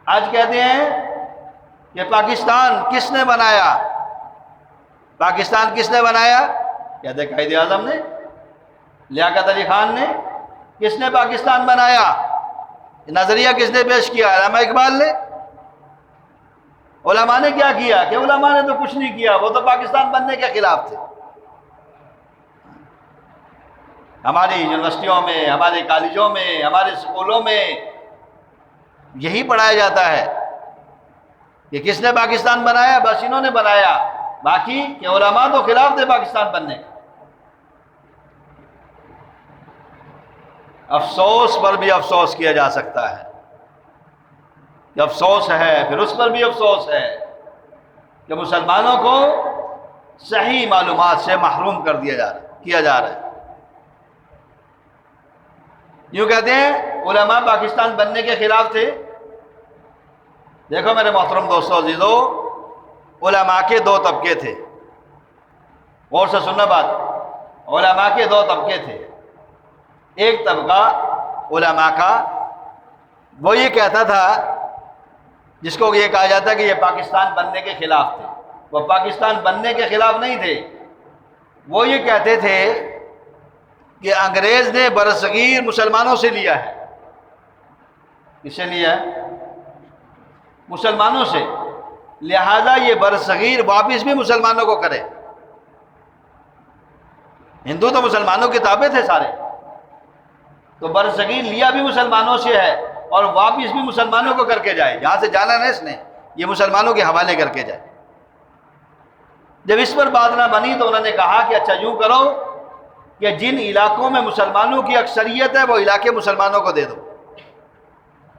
آج کہتے ہیں کہ پاکستان کس نے بنایا؟ پاکستان کس نے بنایا؟ کہتے ہیں قائد اعظم نے، لیاقت علی خان نے۔ کس نے پاکستان بنایا؟ نظریہ کس نے پیش کیا؟ علامہ اقبال نے۔ علماء نے کیا کیا؟ کہ علماء نے تو کچھ نہیں کیا، وہ تو پاکستان بننے کے خلاف تھے۔ ہماری یونیورسٹیوں میں، ہمارے کالجوں میں، ہمارے اسکولوں میں یہی پڑھایا جاتا ہے کہ کس نے پاکستان بنایا؟ بس انہوں نے بنایا، باقی کہ علماء تو خلاف تھے پاکستان بننے کے۔ افسوس پر بھی افسوس کیا جا سکتا ہے کہ افسوس ہے، پھر اس پر بھی افسوس ہے کہ مسلمانوں کو صحیح معلومات سے محروم کیا جا رہا ہے۔ یوں کہتے ہیں علماء پاکستان بننے کے خلاف تھے۔ دیکھو میرے محترم دوستو عزیزو، علماء کے دو طبقے تھے، غور سے سننا بات۔ علماء کے دو طبقے تھے۔ ایک طبقہ علماء کا وہ یہ کہتا تھا، جس کو یہ کہا جاتا ہے کہ یہ پاکستان بننے کے خلاف تھے۔ وہ پاکستان بننے کے خلاف نہیں تھے، وہ یہ کہتے تھے کہ انگریز نے برصغیر مسلمانوں سے لیا ہے۔ کس سے لیا ہے؟ مسلمانوں سے، لہذا یہ برصغیر واپس بھی مسلمانوں کو کرے۔ ہندو تو مسلمانوں کے تابع تھے سارے، تو برصغیر لیا بھی مسلمانوں سے ہے اور واپس بھی مسلمانوں کو کر کے جائے، جہاں سے جانا ہے اس نے یہ مسلمانوں کے حوالے کر کے جائے۔ جب اس پر بات نہ بنی تو انہوں نے کہا کہ اچھا یوں کرو کہ جن علاقوں میں مسلمانوں کی اکثریت ہے وہ علاقے مسلمانوں کو دے دو،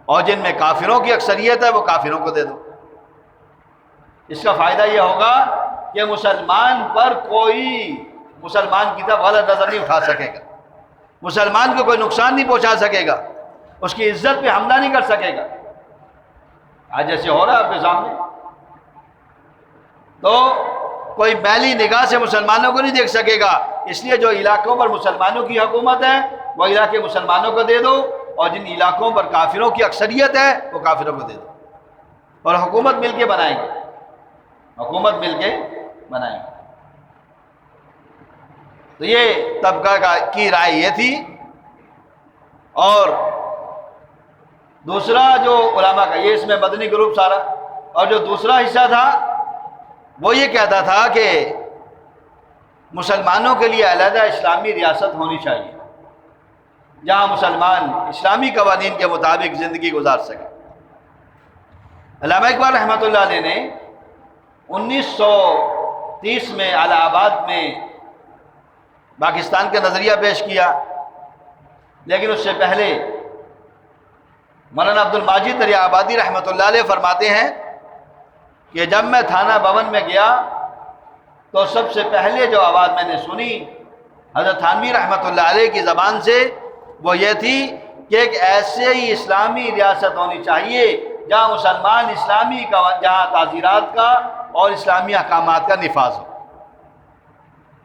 اور جن میں کافروں کی اکثریت ہے وہ کافروں کو دے دو۔ اس کا فائدہ یہ ہوگا کہ مسلمان پر کوئی مسلمان کی طرف غلط نظر نہیں اٹھا سکے گا، مسلمان کو کوئی نقصان نہیں پہنچا سکے گا، اس کی عزت پہ حملہ نہیں کر سکے گا۔ آج جیسے ہو رہا ہے آپ کے سامنے، تو کوئی میلی نگاہ سے مسلمانوں کو نہیں دیکھ سکے گا۔ اس لیے جو علاقوں پر مسلمانوں کی حکومت ہے وہ علاقے مسلمانوں کو دے دو، اور جن علاقوں پر کافروں کی اکثریت ہے وہ کافروں کو دے دو، اور حکومت مل کے بنائیں گے، حکومت مل کے بنائیں گے۔ تو یہ طبقہ کی رائے یہ تھی۔ اور دوسرا جو علماء کا، یہ اس میں مدنی گروپ سارا، اور جو دوسرا حصہ تھا وہ یہ کہتا تھا کہ مسلمانوں کے لیے علیحدہ اسلامی ریاست ہونی چاہیے، جہاں مسلمان اسلامی قوانین کے مطابق زندگی گزار سکے۔ علامہ اقبال رحمۃ اللہ علیہ نے 1930 میں الہ آباد میں پاکستان کا نظریہ پیش کیا، لیکن اس سے پہلے مولانا عبد الماجد دریا آبادی رحمۃ اللہ علیہ فرماتے ہیں کہ جب میں تھانہ بھون میں گیا تو سب سے پہلے جو آواز میں نے سنی حضرت تھانوی رحمۃ اللہ علیہ کی زبان سے وہ یہ تھی کہ ایک ایسے ہی اسلامی ریاست ہونی چاہیے جہاں مسلمان اسلامی کا، جہاں تعزیرات کا اور اسلامی احکامات کا نفاذ ہو،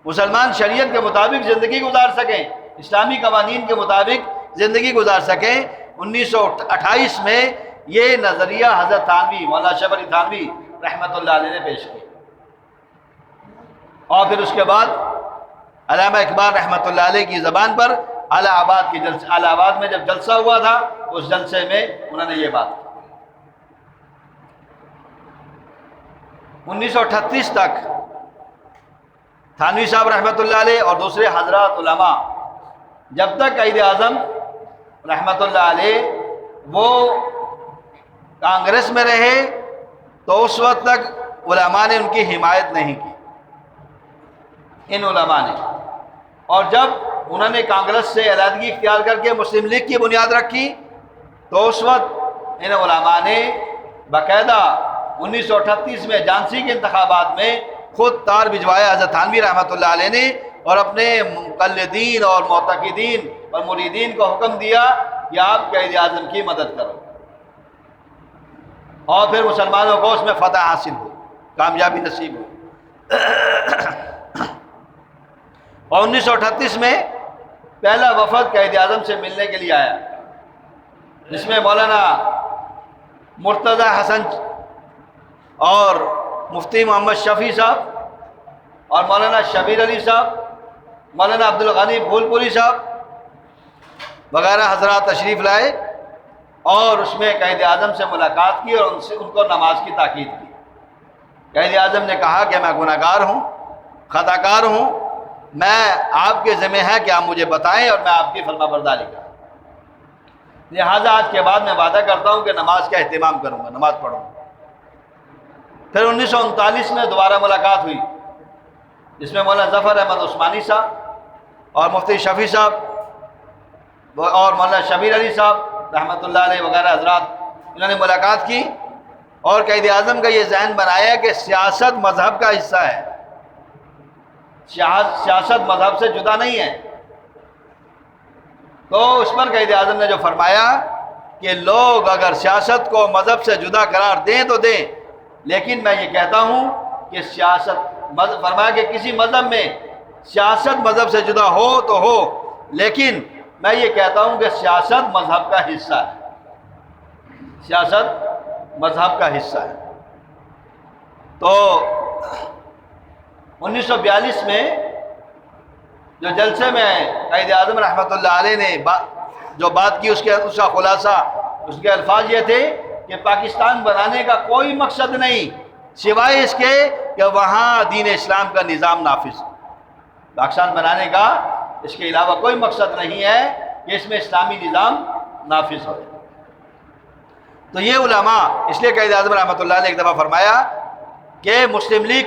مسلمان شریعت کے مطابق زندگی گزار سکیں، اسلامی قوانین کے مطابق زندگی گزار سکیں۔ 1928 میں یہ نظریہ حضرت تھانوی، مولانا اشرف علی تھانوی رحمۃ اللہ علیہ نے پیش کیا، اور پھر اس کے بعد علامہ اقبال رحمۃ اللہ علیہ کی زبان پر الہ آباد کے جلسے، الہ آباد میں جب جلسہ ہوا تھا اس جلسے میں انہوں نے یہ بات کی۔ 1938 تک تھانوی صاحب رحمۃ اللہ علیہ اور دوسرے حضرات علماء جب تک قائد اعظم رحمۃ اللہ علیہ وہ کانگریس میں رہے تو اس وقت تک علماء نے ان کی حمایت نہیں کی، ان علماء نے۔ اور جب انہوں نے کانگریس سے علیحدگی اختیار کر کے مسلم لیگ کی بنیاد رکھی تو اس وقت ان علماء نے باقاعدہ 1938 میں جھانسی کے انتخابات میں خود تار بھجوایا حضرت تھانوی رحمۃ اللہ علیہ نے، اور اپنے مقلدین اور معتقدین اور مریدین کو حکم دیا کہ آپ قائد اعظم کی مدد کرو، اور پھر مسلمانوں کو اس میں فتح حاصل ہوئی، کامیابی نصیب ہوئی۔ اور 1938 میں پہلا وفد قائد اعظم سے ملنے کے لیے آیا، جس میں مولانا مرتضی حسن اور مفتی محمد شفیع صاحب اور مولانا شبیر علی صاحب، مولانا عبدالغنی پھول پوری صاحب وغیرہ حضرات تشریف لائے اور اس میں قائد اعظم سے ملاقات کی اور ان کو نماز کی تاکید کی۔ قائد اعظم نے کہا کہ میں گناہ گار ہوں، خطا کار ہوں، میں آپ کے ذمہ ہے کہ آپ مجھے بتائیں اور میں آپ کی فرما برداری کروں، لہٰذا آج کے بعد میں وعدہ کرتا ہوں کہ نماز کا اہتمام کروں گا، نماز پڑھوں گا۔ پھر 1939 میں دوبارہ ملاقات ہوئی، جس میں مولانا ظفر احمد عثمانی صاحب اور مفتی شفیع صاحب اور مولانا شبیر علی صاحب رحمۃ اللہ علیہ وغیرہ حضرات انہوں نے ملاقات کی اور قائد اعظم کا یہ ذہن بنایا کہ سیاست مذہب کا حصہ ہے، سیاست مذہب سے جدا نہیں ہے۔ تو اس پر قائد اعظم نے جو فرمایا کہ لوگ اگر سیاست کو مذہب سے جدا قرار دیں تو دیں، لیکن میں یہ کہتا ہوں کہ فرمایا کہ کسی مذہب میں سیاست مذہب سے جدا ہو تو ہو، لیکن میں یہ کہتا ہوں کہ سیاست مذہب کا حصہ ہے، سیاست مذہب کا حصہ ہے۔ تو 1942 میں جو جلسے میں قائد اعظم رحمۃ اللہ علیہ نے جو بات کی اس کا خلاصہ، اس کے الفاظ یہ تھے کہ پاکستان بنانے کا کوئی مقصد نہیں سوائے اس کے کہ وہاں دین اسلام کا نظام نافذ ہو۔ پاکستان بنانے کا اس کے علاوہ کوئی مقصد نہیں ہے کہ اس میں اسلامی نظام نافذ ہو۔ تو یہ علماء، اس لیے قائد اعظم رحمۃ اللہ نے ایک دفعہ فرمایا کہ مسلم لیگ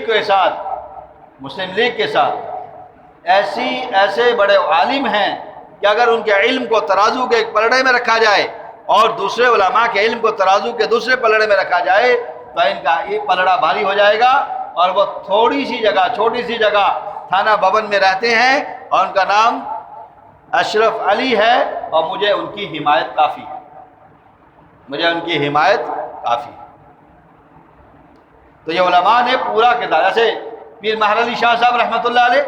کے ساتھ ایسے بڑے عالم ہیں کہ اگر ان کے علم کو ترازو کے ایک پلڑے میں رکھا جائے اور دوسرے علماء کے علم کو ترازو کے دوسرے پلڑے میں رکھا جائے تو ان کا یہ پلڑا بھاری ہو جائے گا، اور وہ چھوٹی سی جگہ تھانہ بھون میں رہتے ہیں اور ان کا نام اشرف علی ہے، اور مجھے ان کی حمایت کافی ہے، تو یہ علماء نے پورا کردار، ایسے پیر مہر علی شاہ صاحب رحمۃ اللہ علیہ،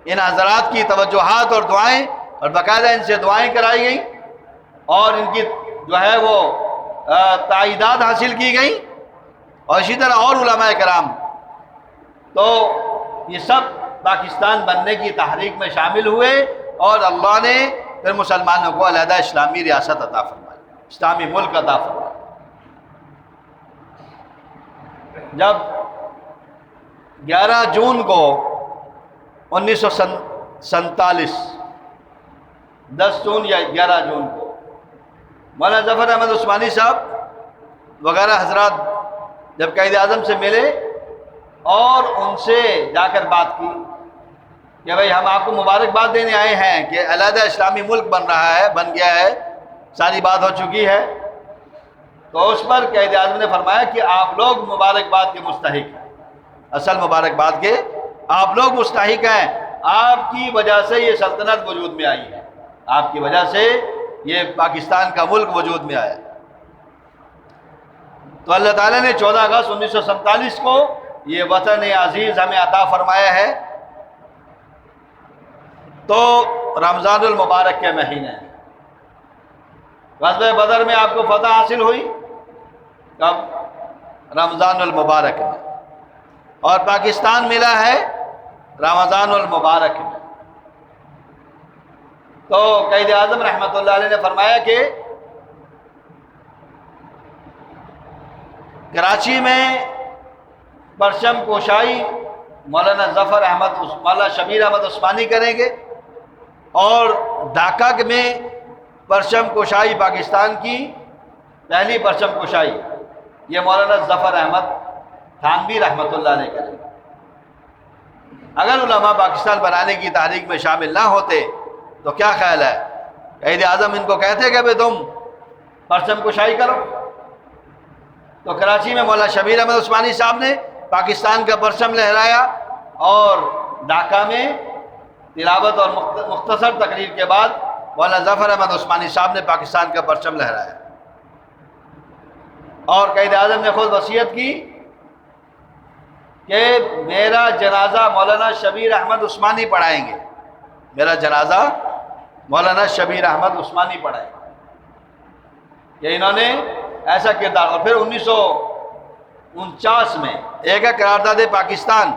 ان حضرات کی توجہات اور دعائیں اور باقاعدہ ان سے دعائیں کرائی گئیں اور ان کی جو ہے وہ تائیدات حاصل کی گئیں، اور اسی طرح اور علماء کرام، تو یہ سب پاکستان بننے کی تحریک میں شامل ہوئے اور اللہ نے پھر مسلمانوں کو علیحدہ اسلامی ریاست عطا فرمائی، اسلامی ملک عطا فرمایا۔ جب 11 جون کو 1947 10 جون یا 11 جون کو مولانا ظفر احمد عثمانی صاحب وغیرہ حضرات جب قائد اعظم سے ملے اور ان سے جا کر بات کی کہ بھائی ہم آپ کو مبارکباد دینے آئے ہیں کہ علیحدہ اسلامی ملک بن گیا ہے، ساری بات ہو چکی ہے، تو اس پر قائد اعظم نے فرمایا کہ آپ لوگ مبارکباد کے مستحق ہیں، اصل مبارکباد کے آپ لوگ مستحق ہیں، آپ کی وجہ سے یہ سلطنت وجود میں آئی ہے، آپ کی وجہ سے یہ پاکستان کا ملک وجود میں آیا۔ تو اللہ تعالیٰ نے 14 اگست 1947 کو یہ وطن عزیز ہمیں عطا فرمایا ہے۔ تو رمضان المبارک کے مہینے غزوہ بدر میں آپ کو فتح حاصل ہوئی، کب؟ رمضان المبارک میں، اور پاکستان ملا ہے رمضان المبارک میں۔ تو قائد اعظم رحمۃ اللہ علیہ نے فرمایا کہ کراچی میں پرچم کوشائی مولانا شبیر احمد عثمانی کریں گے، اور ڈھاکہ میں پرچم کوشائی پاکستان کی پہلی پرچم کوشائی یہ مولانا ظفر احمد تھانوی رحمۃ اللہ علیہ کریں گے۔ اگر علماء پاکستان بنانے کی تحریک میں شامل نہ ہوتے تو کیا خیال ہے، قائد اعظم ان کو کہتے کہ بھئی تم پرچم کشائی کرو؟ تو کراچی میں مولانا شبیر احمد عثمانی صاحب نے پاکستان کا پرچم لہرایا، اور ڈھاکہ میں تلاوت اور مختصر تقریر کے بعد مولانا ظفر احمد عثمانی صاحب نے پاکستان کا پرچم لہرایا، اور قائد اعظم نے خود وصیت کی کہ میرا جنازہ مولانا شبیر احمد عثمانی پڑھائیں گے، میرا جنازہ مولانا شبیر احمد عثمانی پڑھائیں گے۔ کہ انہوں نے ایسا کردار. اور پھر 1949 میں ایک ہے قرارداد پاکستان،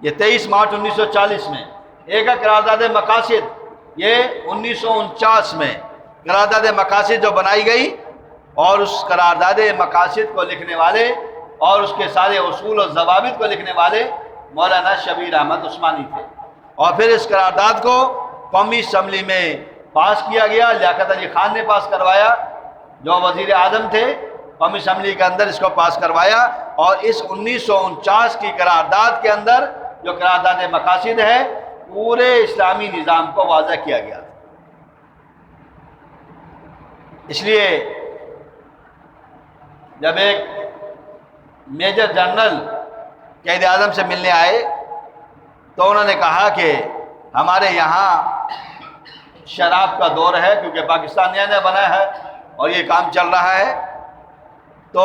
یہ 23 مارچ 1940 میں. ایک ہے قرارداد مقاصد، یہ 1949 میں قرارداد مقاصد جو بنائی گئی، اور اس قرارداد مقاصد کو لکھنے والے اور اس کے سارے اصول و ضوابط کو لکھنے والے مولانا شبیر احمد عثمانی تھے. اور پھر اس قرارداد کو قومی اسمبلی میں پاس کیا گیا. لیاقت علی خان نے پاس کروایا جو وزیر اعظم تھے، قومی اسمبلی کے اندر اس کو پاس کروایا. اور اس 1949 کی قرارداد کے اندر جو قرارداد مقاصد ہے، پورے اسلامی نظام کو واضح کیا گیا تھا. اس لیے جب ایک میجر جنرل قائد اعظم سے ملنے آئے تو انہوں نے کہا کہ ہمارے یہاں شراب کا دور ہے، کیونکہ پاکستان نیا نیا بنا ہے اور یہ کام چل رہا ہے. تو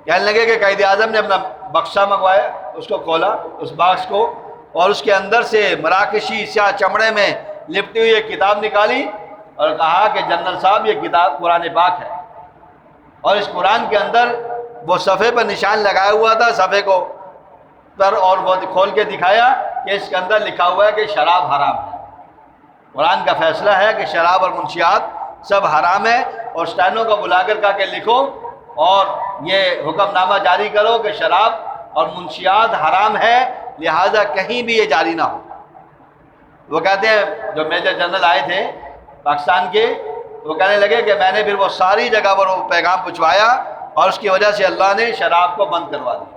کہنے لگے کہ قائد اعظم نے اپنا بکسا منگوایا، اس کو کھولا اس باکس کو، اور اس کے اندر سے مراکشی سیاہ چمڑے میں لپٹی ہوئی ایک کتاب نکالی اور کہا کہ جنرل صاحب یہ کتاب قرآن پاک ہے. اور اس قرآن کے اندر وہ صفحے پر نشان لگایا ہوا تھا، صفحے کو پر، اور وہ کھول کے دکھایا کہ اس کے اندر لکھا ہوا ہے کہ شراب حرام ہے. قرآن کا فیصلہ ہے کہ شراب اور منشیات سب حرام ہے، اور اسٹینو کو بلا کر کہا کہ لکھو اور یہ حکم نامہ جاری کرو کہ شراب اور منشیات حرام ہے، لہذا کہیں بھی یہ جاری نہ ہو. وہ کہتے ہیں جو میجر جنرل آئے تھے پاکستان کے، وہ کہنے لگے کہ میں نے پھر وہ ساری جگہ پر وہ پیغام پہنچوایا، اور اس کی وجہ سے اللہ نے شراب کو بند کروا دیا.